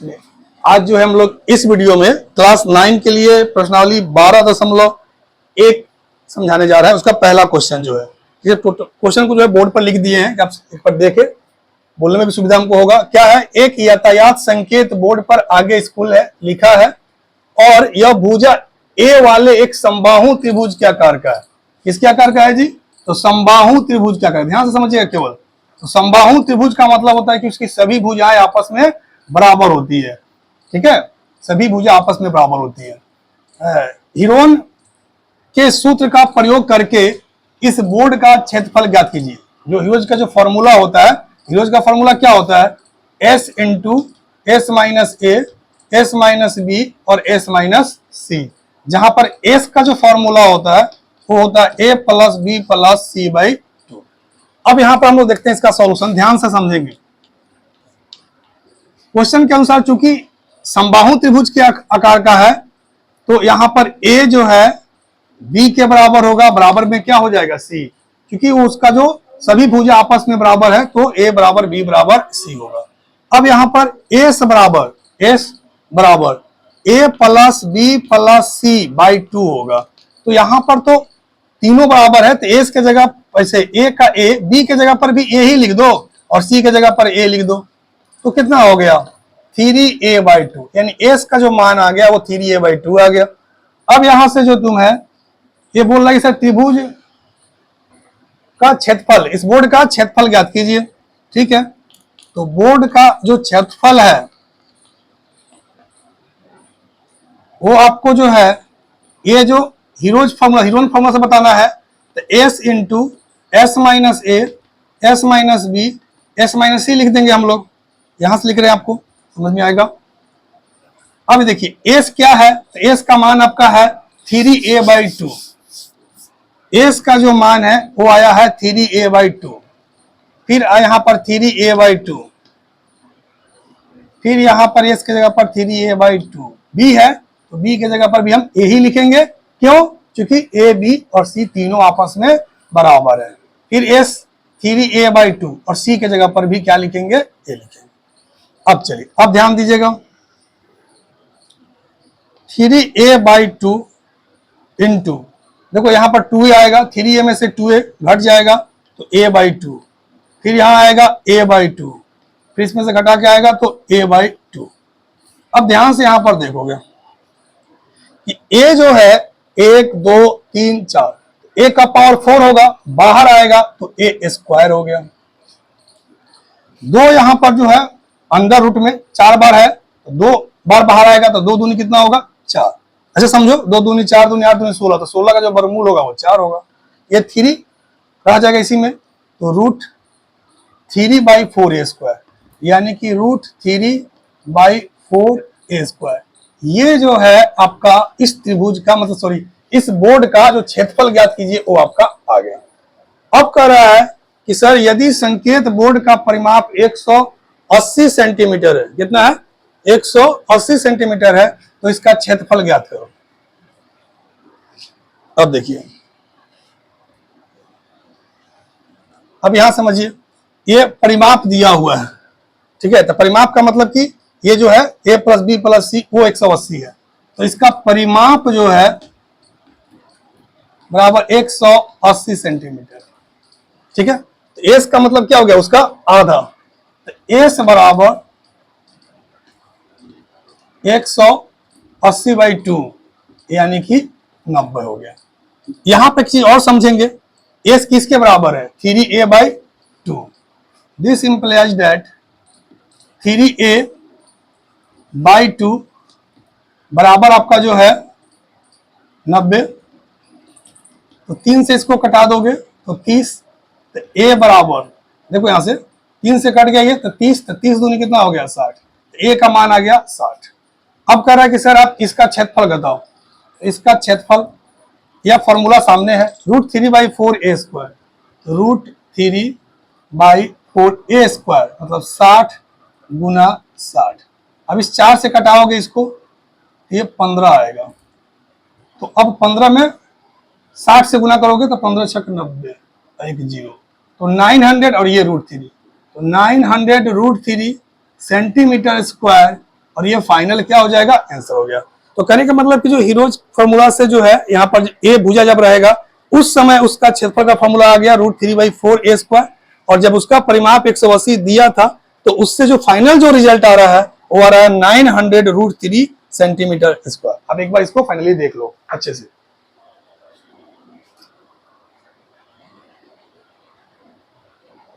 आज जो है हम लोग इस वीडियो में क्लास 9 के लिए प्रश्नावली 12.1 समझाने जा रहे हैं। उसका पहला क्वेश्चन जो है, ये क्वेश्चन को जो है बोर्ड पर लिख दिए हैं कि आप एक बार देखें, बोलने में भी सुविधा हमको होगा। क्या है, एक यातायात संकेत बोर्ड पर आगे स्कूल है लिखा है और यह भुजा ए वाले एक समबाहु त्रिभुज के आकार का है। किसके आकार का है जी? तो समबाहु त्रिभुज के आकार। ध्यान से समझिएगा केवल। तो समबाहु त्रिभुज का मतलब होता है कि उसकी सभी भुजाएं आपस में बराबर होती है। ठीक है, सभी भुजा आपस में बराबर होती है। हीरोन के सूत्र का प्रयोग करके इस बोर्ड का क्षेत्रफल ज्ञात कीजिए। जो हीरोज का जो फॉर्मूला होता है, हीरोज का फॉर्मूला क्या होता है? S into S minus A, S minus B और एस माइनस सी। जहां पर S का जो फॉर्मूला होता है वो होता है a plus B plus C by 2। अब यहां पर हम लोग देखते हैं इसका सॉल्यूशन, ध्यान से समझेंगे। क्वेश्चन के अनुसार चूंकि समबाहु त्रिभुज के आकार का है तो यहां पर a जो है b के बराबर होगा, बराबर में क्या हो जाएगा? c। क्योंकि उसका जो सभी भुजा आपस में बराबर है तो a बराबर b बराबर c होगा। अब यहां पर s बराबर a plus B plus C by 2 होगा। तो यहां पर तो तीनों बराबर है, तो एस के जगह ऐसे ए का ए, बी के जगह पर भी ए ही लिख दो और सी के जगह पर ए लिख दो। तो कितना हो गया? 3a/2, यानी एस का जो मान आ गया वो 3a/2 आ गया। अब यहां से जो तुम है ये बोल रहा है सर त्रिभुज का क्षेत्रफल, इस बोर्ड का क्षेत्रफल ज्ञात कीजिए। ठीक है, तो बोर्ड का जो क्षेत्रफल है वो आपको जो है ये जो हीरोन फॉर्मूला से बताना है। तो s into S minus A, S minus B, S minus C लिख देंगे हम लोग। यहां से लिख रहे हैं, आपको समझ में आएगा। अब देखिए s क्या है, तो s का मान आपका है 3a/2। s का जो मान है वो आया है 3a/2। फिर यहां पर 3a/2, फिर यहां पर s की जगह पर 3a/2। b है तो b की जगह पर भी हम a ही लिखेंगे। क्यों? क्योंकि a, b और c तीनों आपस में बराबर है। फिर s 3a/2 और c के जगह पर भी क्या लिखेंगे? a लिखेंगे। अब चलिए, अब ध्यान दीजिएगा। 3a/2 इंटू, देखो यहां पर 2a आएगा, 3a में से 2a घट जाएगा तो a/2। फिर यहां आएगा a/2, फिर इसमें से घटा के आएगा तो a/2। अब ध्यान से यहां पर देखोगे कि a जो है 1 2 3 4, a का पावर 4 होगा, बाहर आएगा तो a स्क्वायर हो गया। 2 यहां पर जो है अंडर रूट में 4 बार है तो 2 बार बाहर आएगा तो 2 दूनी कितना होगा? 4। अच्छा समझो, 2 दूनी 4 दूनी 8 दूनी 16, तो 16 का जो वर्गमूल होगा वो 4 होगा। ये 3 रह जाएगा इसी में, तो रूट 3/4a², यानी कि रूट 3/4a²। ये जो है आपका इस त्रिभुज का मतलब सॉरी इस बोर्ड का जो क्षेत्रफल ज्ञात कीजिए वो आपका आ गया। अब कह रहा है कि सर यदि संकेत बोर्ड का परिमाप 180 सेंटीमीटर है, कितना है? 180 सेंटीमीटर है, तो इसका क्षेत्रफल ज्ञात करो। अब देखिए, अब यहां समझिए, ये परिमाप दिया हुआ है। ठीक है, तो परिमाप का मतलब कि ये जो है a प्लस बी प्लस सी वो 180 है, तो इसका परिमाप जो है बराबर 180 सेंटीमीटर। ठीक है, तो एस का मतलब क्या हो गया? उसका आधा। तो एस बराबर 180/2 यानी कि 90 हो गया। यहां पे चीज और समझेंगे, एस किसके बराबर है? 3a/2। This implies that 3a/2 बराबर आपका जो है 90। तो 3 से इसको कटा दोगे तो 30। तो a बराबर, देखो यहां से 3 से कट गया ये तो 30, तो 30 दूनी कितना हो गया? 60। तो a का मान आ गया 60। अब कह रहा है कि सर आप इसका क्षेत्रफल बताओ। तो इसका क्षेत्रफल यह फॉर्मूला सामने है, रूट 3/4a²। तो रूट 3/4a² मतलब 60 गुना 60। अब इस 4 से कटाओगे इसको, ये 15 आएगा। तो अब 15 में 60 से गुना करोगे तो 15 छक 90, 1 0, तो 900 और ये रूट 3, तो 900 रूट 3 सेंटीमीटर स्क्वायर और ये फाइनल क्या हो जाएगा, आंसर हो गया। तो कहने का मतलब कि जो हीरोज फॉर्मूला से जो है यहाँ पर ए भुजा जब रहेगा उस समय उसका क्षेत्रफल का फॉर्मूला आ गया √3/4a², और जब उसका परिमाप 180 दिया था तो उससे जो फाइनल जो रिजल्ट आ रहा है वो आ रहा है 900 √3 सेंटीमीटर स्क्वायर। अब एक बार इसको फाइनली देख लो अच्छे से।